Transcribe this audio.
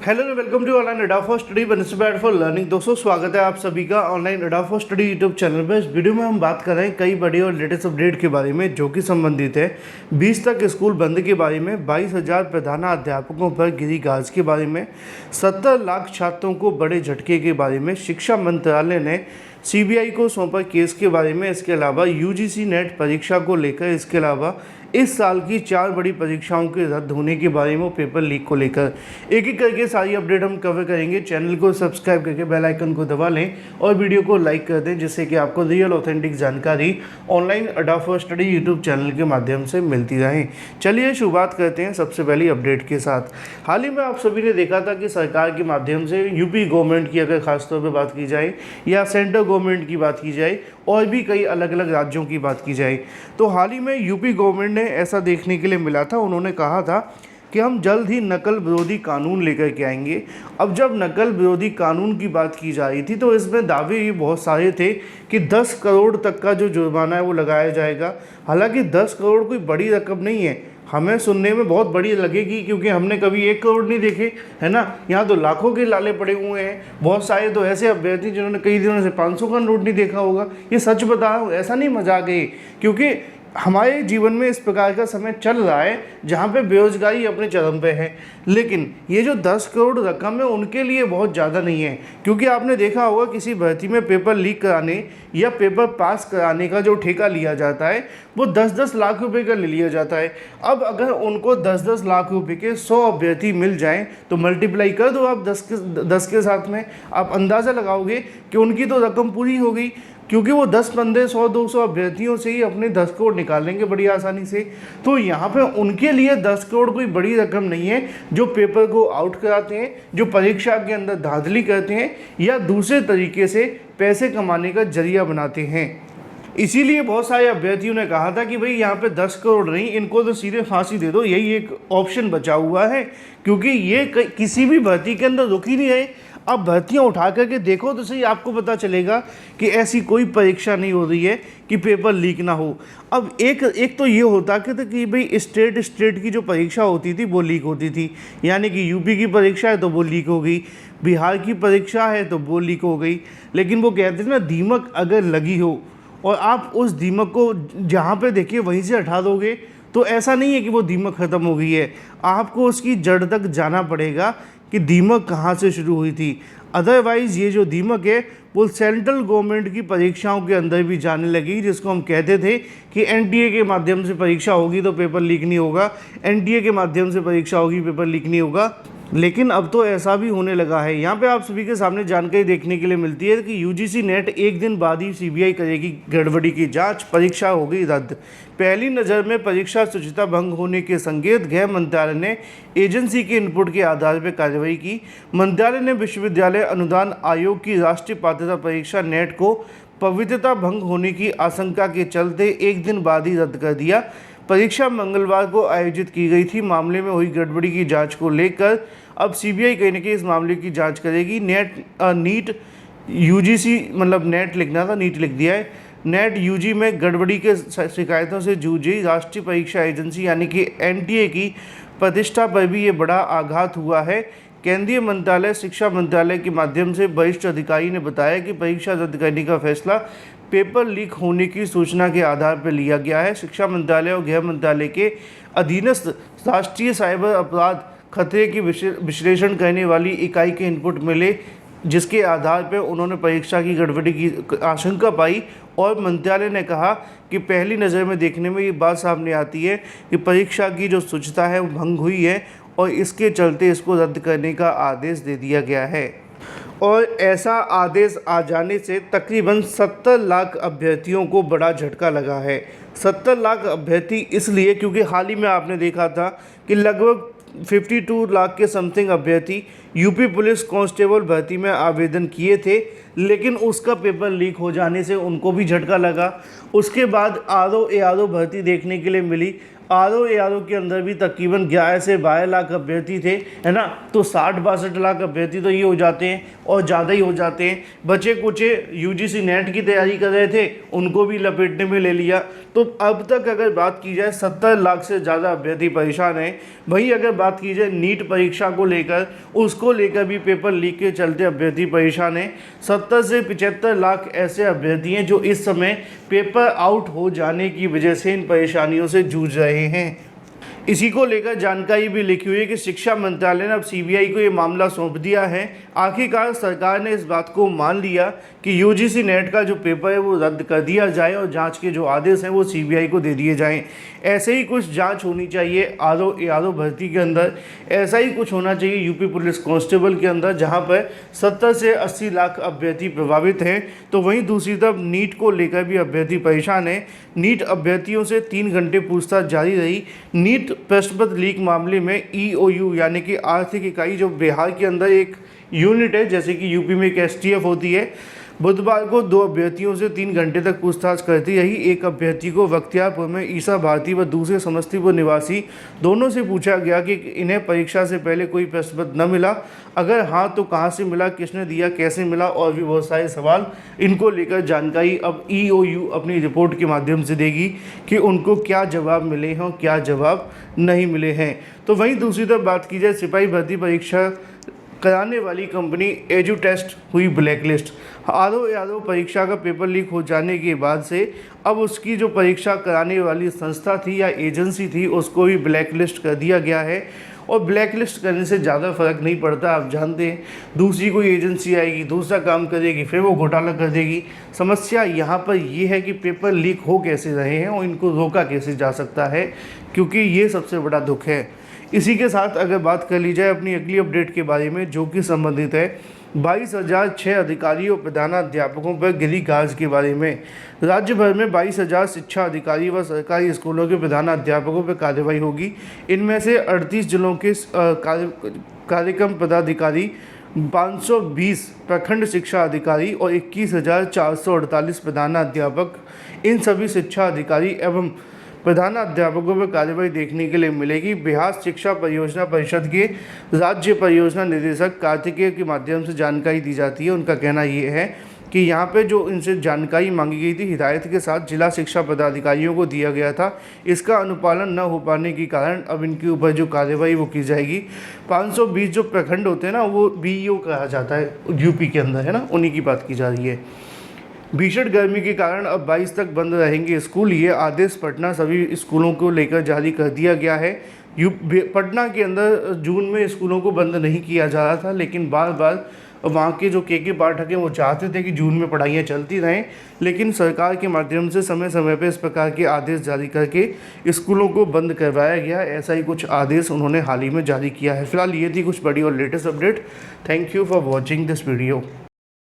Hello and welcome to online Adda for study benefit for learning. दोस्तों स्वागत है आप सभी का online Adda for study YouTube channel पर। इस वीडियो में हम बात कर रहे हैं कई बड़ी और लेटेस्ट अपडेट के बारे में जो कि संबंधित है 20 तक स्कूल बंद के बारे में, 22,000 प्रधानाध्यापकों पर गिरी गाज के बारे में, 70 लाख छात्रों को बड़े झटके के बारे में, शिक्षा मंत्रालय ने सीबीआई को सौंपा केस के बारे में, इसके अलावा यूजीसी नेट परीक्षा को लेकर, इसके अलावा इस साल की 4 बड़ी परीक्षाओं के रद्द होने के बारे में, पेपर लीक को लेकर एक एक करके सारी अपडेट हम कवर करेंगे। चैनल को सब्सक्राइब करके बेल आइकन को दबा लें और वीडियो को लाइक कर दें जिससे कि आपको रियल ऑथेंटिक जानकारी online Adda for study YouTube channel के माध्यम से मिलती रहे। चलिए शुरुआत करते हैं सबसे पहली अपडेट के साथ। हाल ही में आप सभी ने देखा था कि सरकार के माध्यम से यूपी गवर्नमेंट की अगर खासतौर पर बात की जाए या सेंट्रल गवर्नमेंट की बात की जाए और भी कई अलग अलग राज्यों की बात की जाए, तो हाल ही में यूपी गवर्नमेंट ने ऐसा देखने के लिए मिला था। उन्होंने कहा था कि हम जल्द ही नकल विरोधी कानून लेकर के आएंगे। अब जब नकल विरोधी कानून की बात की जा रही थी तो इसमें दावे भी बहुत सारे थे कि 10 करोड़ तक का जो जुर्माना है वो लगाया जाएगा। हालांकि 10 करोड़ कोई बड़ी रकम नहीं है, हमें सुनने में बहुत बड़ी लगेगी क्योंकि हमने कभी 1 करोड़ नहीं देखे, है ना। यहाँ तो लाखों के लाले पड़े हुए हैं। बहुत सारे तो ऐसे अभ्यर्थी जिन्होंने कई दिनों से 500 का नोट नहीं देखा होगा। ये सच बता रहा हूँ, ऐसा नहीं मजाक है, क्योंकि हमारे जीवन में इस प्रकार का समय चल रहा है जहाँ पे बेरोजगारी अपने चरम पे है। लेकिन ये जो 10 करोड़ रकम है उनके लिए बहुत ज़्यादा नहीं है, क्योंकि आपने देखा होगा किसी भर्ती में पेपर लीक कराने या पेपर पास कराने का जो ठेका लिया जाता है वो 10-10 लाख रुपए का ले लिया जाता है। अब अगर उनको 10-10 लाख रुपए के 100 अभ्यर्थी मिल जाएं तो मल्टीप्लाई कर दो आप 10 के साथ में, आप अंदाज़ा लगाओगे कि उनकी तो रकम पूरी हो गई, क्योंकि वो 10, 15, 100, 200 अभ्यर्थियों से ही अपने 10 करोड़ निकालेंगे बड़ी आसानी से। तो यहाँ पे उनके लिए 10 करोड़ कोई बड़ी रकम नहीं है जो पेपर को आउट कराते हैं, जो परीक्षा के अंदर धांधली करते हैं या दूसरे तरीके से पैसे कमाने का जरिया बनाते हैं। इसीलिए बहुत सारे अभ्यर्थियों ने कहा था कि भाई यहाँ पे 10 करोड़ नहीं, इनको तो सीधे फांसी दे दो, यही एक ऑप्शन बचा हुआ है, क्योंकि ये किसी भी भर्ती के अंदर रुक ही नहीं रहे। अब भर्तियाँ उठा करके देखो तो सही, आपको पता चलेगा कि ऐसी कोई परीक्षा नहीं हो रही है कि पेपर लीक ना हो। अब एक तो ये होता कि भाई स्टेट की जो परीक्षा होती थी वो लीक होती थी, यानी कि यूपी की परीक्षा है तो वो लीक हो गई, बिहार की परीक्षा है तो वो लीक हो गई। लेकिन वो कहते थे ना, दीमक अगर लगी हो और आप उस दीमक को जहाँ पे देखिए वहीं से हटा दोगे तो ऐसा नहीं है कि वो दीमक ख़त्म हो गई है, आपको उसकी जड़ तक जाना पड़ेगा कि दीमक कहाँ से शुरू हुई थी। अदरवाइज़ ये जो दीमक है वो सेंट्रल गवर्नमेंट की परीक्षाओं के अंदर भी जाने लगी, जिसको हम कहते थे कि एनटीए के माध्यम से परीक्षा होगी तो पेपर लीक नहीं होगा, एनटीए के माध्यम से परीक्षा होगी पेपर लीक नहीं होगा। लेकिन अब तो ऐसा भी होने लगा है। यहाँ पे आप सभी के सामने जानकारी देखने के लिए मिलती है कि यूजीसी नेट एक दिन बाद ही सीबीआई करेगी गड़बड़ी की जांच, परीक्षा होगी रद्द। पहली नज़र में परीक्षा शुचिता भंग होने के संकेत, गृह मंत्रालय ने एजेंसी के इनपुट के आधार पर कार्रवाई की। मंत्रालय ने विश्वविद्यालय अनुदान आयोग की राष्ट्रीय पात्रता परीक्षा नेट को पवित्रता भंग होने की आशंका के चलते एक दिन बाद ही रद्द कर दिया। परीक्षा मंगलवार को आयोजित की गई थी। मामले में हुई गड़बड़ी की जांच को लेकर अब सीबीआई कहीं ना कहीं इस मामले की जांच करेगी। नीट यूजीसी, मतलब नेट लिखना था, नीट लिख दिया है। नेट यूजी में गड़बड़ी के शिकायतों से जूझी राष्ट्रीय परीक्षा एजेंसी यानी कि एनटीए की प्रतिष्ठा पर भी ये बड़ा आघात हुआ है। केंद्रीय मंत्रालय शिक्षा मंत्रालय के माध्यम से वरिष्ठ अधिकारी ने बताया कि परीक्षा रद्द करने का फैसला पेपर लीक होने की सूचना के आधार पर लिया गया है। शिक्षा मंत्रालय और गृह मंत्रालय के अधीनस्थ राष्ट्रीय साइबर अपराध खतरे की विश्लेषण करने वाली इकाई के इनपुट मिले, जिसके आधार पर उन्होंने परीक्षा की गड़बड़ी की आशंका पाई और मंत्रालय ने कहा कि पहली नज़र में देखने में ये बात सामने आती है कि परीक्षा की जो शुचिता है वो भंग हुई है और इसके चलते इसको रद्द करने का आदेश दे दिया गया है। और ऐसा आदेश आ जाने से तकरीबन 70 लाख अभ्यर्थियों को बड़ा झटका लगा है। 70 लाख अभ्यर्थी इसलिए क्योंकि हाल ही में आपने देखा था कि लगभग 52 लाख के समथिंग अभ्यर्थी यूपी पुलिस कांस्टेबल भर्ती में आवेदन किए थे, लेकिन उसका पेपर लीक हो जाने से उनको भी झटका लगा। उसके बाद ARO भर्ती देखने के लिए मिली। ARO के अंदर भी तकरीबन 11 से 12 लाख अभ्यर्थी थे, है ना। तो 60-62 लाख अभ्यर्थी तो ये हो जाते हैं और ज़्यादा ही हो जाते हैं। बचे कुछ UGC नेट की तैयारी कर रहे थे, उनको भी लपेटने में ले लिया। तो अब तक अगर बात की जाए 70 लाख से ज़्यादा अभ्यर्थी परेशान हैं। वहीं अगर बात की जाए नीट परीक्षा को लेकर, उसको लेकर भी पेपर लीक के चलते अभ्यर्थी परेशान हैं। 70 से 75 लाख ऐसे अभ्यर्थी हैं जो इस समय पेपर आउट हो जाने की वजह से इन परेशानियों से जूझ रहे हैं। इसी को लेकर जानकारी भी लिखी हुई है कि शिक्षा मंत्रालय ने अब CBI को ये मामला सौंप दिया है। आखिरकार सरकार ने इस बात को मान लिया कि UGC नेट का जो पेपर है वो रद्द कर दिया जाए और जांच के जो आदेश हैं वो CBI को दे दिए जाएं। ऐसे ही कुछ जांच होनी चाहिए ARO भर्ती के अंदर। ऐसा ही कुछ होना चाहिए UP पुलिस कांस्टेबल के अंदर, जहां पर 70 से 80 लाख अभ्यर्थी प्रभावित हैं। तो वहीं दूसरी तरफ नीट को लेकर भी अभ्यर्थी परेशान हैं। नीट अभ्यर्थियों से 3 घंटे पूछताछ जारी रही। नीट प्रश्न पत्र लीक मामले में EOU यानी कि आर्थिक इकाई, जो बिहार के अंदर एक यूनिट है, जैसे कि UP में एक STF होती है, बुधवार को 2 अभ्यर्थियों से 3 घंटे तक पूछताछ करती रही। एक अभ्यर्थी को बख्तियारपुर में ईसा भारती व दूसरे समस्तीपुर निवासी दोनों से पूछा गया कि इन्हें परीक्षा से पहले कोई प्रश्न पत्र न मिला, अगर हाँ तो कहाँ से मिला, किसने दिया, कैसे मिला, और भी बहुत सारे सवाल। इनको लेकर जानकारी अब EOU अपनी रिपोर्ट के माध्यम से देगी कि उनको क्या जवाब मिले हैं और क्या जवाब नहीं मिले हैं। तो वहीं दूसरी तरफ बात की जाए, सिपाही भर्ती परीक्षा कराने वाली कंपनी एजुटेस्ट हुई ब्लैकलिस्ट। ARO परीक्षा का पेपर लीक हो जाने के बाद से अब उसकी जो परीक्षा कराने वाली संस्था थी या एजेंसी थी, उसको भी ब्लैकलिस्ट कर दिया गया है। और ब्लैकलिस्ट करने से ज़्यादा फर्क नहीं पड़ता, आप जानते हैं। दूसरी कोई एजेंसी आएगी, दूसरा काम करेगी, फिर वो घोटाला कर देगी। समस्या यहाँ पर ये है कि पेपर लीक हो कैसे रहे हैं और इनको रोका कैसे जा सकता है, क्योंकि ये सबसे बड़ा दुख है। इसी के साथ अगर बात कर ली जाए अपनी अगली अपडेट के बारे में, जो कि संबंधित है 22,006 अधिकारियों और प्रधानाध्यापकों पर गिरी गाज के बारे में। राज्य भर में 22,000 शिक्षा अधिकारी व सरकारी स्कूलों के प्रधानाध्यापकों पर कार्रवाई होगी। इनमें से 38 जिलों के कार्यक्रम पदाधिकारी, 520 प्रखंड शिक्षा अधिकारी और 21,448 प्रधानाध्यापक, इन सभी शिक्षा अधिकारी एवं प्रधानाध्यापकों पर कार्रवाई देखने के लिए मिलेगी। बिहार शिक्षा परियोजना परिषद के राज्य परियोजना निदेशक कार्तिकेय के माध्यम से जानकारी दी जाती है। उनका कहना ये है कि यहाँ पे जो इनसे जानकारी मांगी गई थी, हिदायत के साथ जिला शिक्षा पदाधिकारियों को दिया गया था। इसका अनुपालन न हो पाने के कारण अब इनके ऊपर जो कार्रवाई वो की जाएगी। 520 जो प्रखंड होते हैं ना, वो BEO कहा जाता है UP के अंदर, है ना, उन्हीं की बात की जा रही है। भीषण गर्मी के कारण अब 22 तक बंद रहेंगे स्कूल। ये आदेश पटना सभी स्कूलों को लेकर जारी कर दिया गया है। पटना के अंदर जून में स्कूलों को बंद नहीं किया जा रहा था, लेकिन बार बार वहाँ के जो KK पाठक हैं वो चाहते थे कि जून में पढ़ाइयाँ चलती रहें, लेकिन सरकार के माध्यम से समय समय पर इस प्रकार के आदेश जारी करके स्कूलों को बंद करवाया गया। ऐसा ही कुछ आदेश उन्होंने हाल ही में जारी किया है। फिलहाल ये थी कुछ बड़ी और latest update. Thank you for watching this video.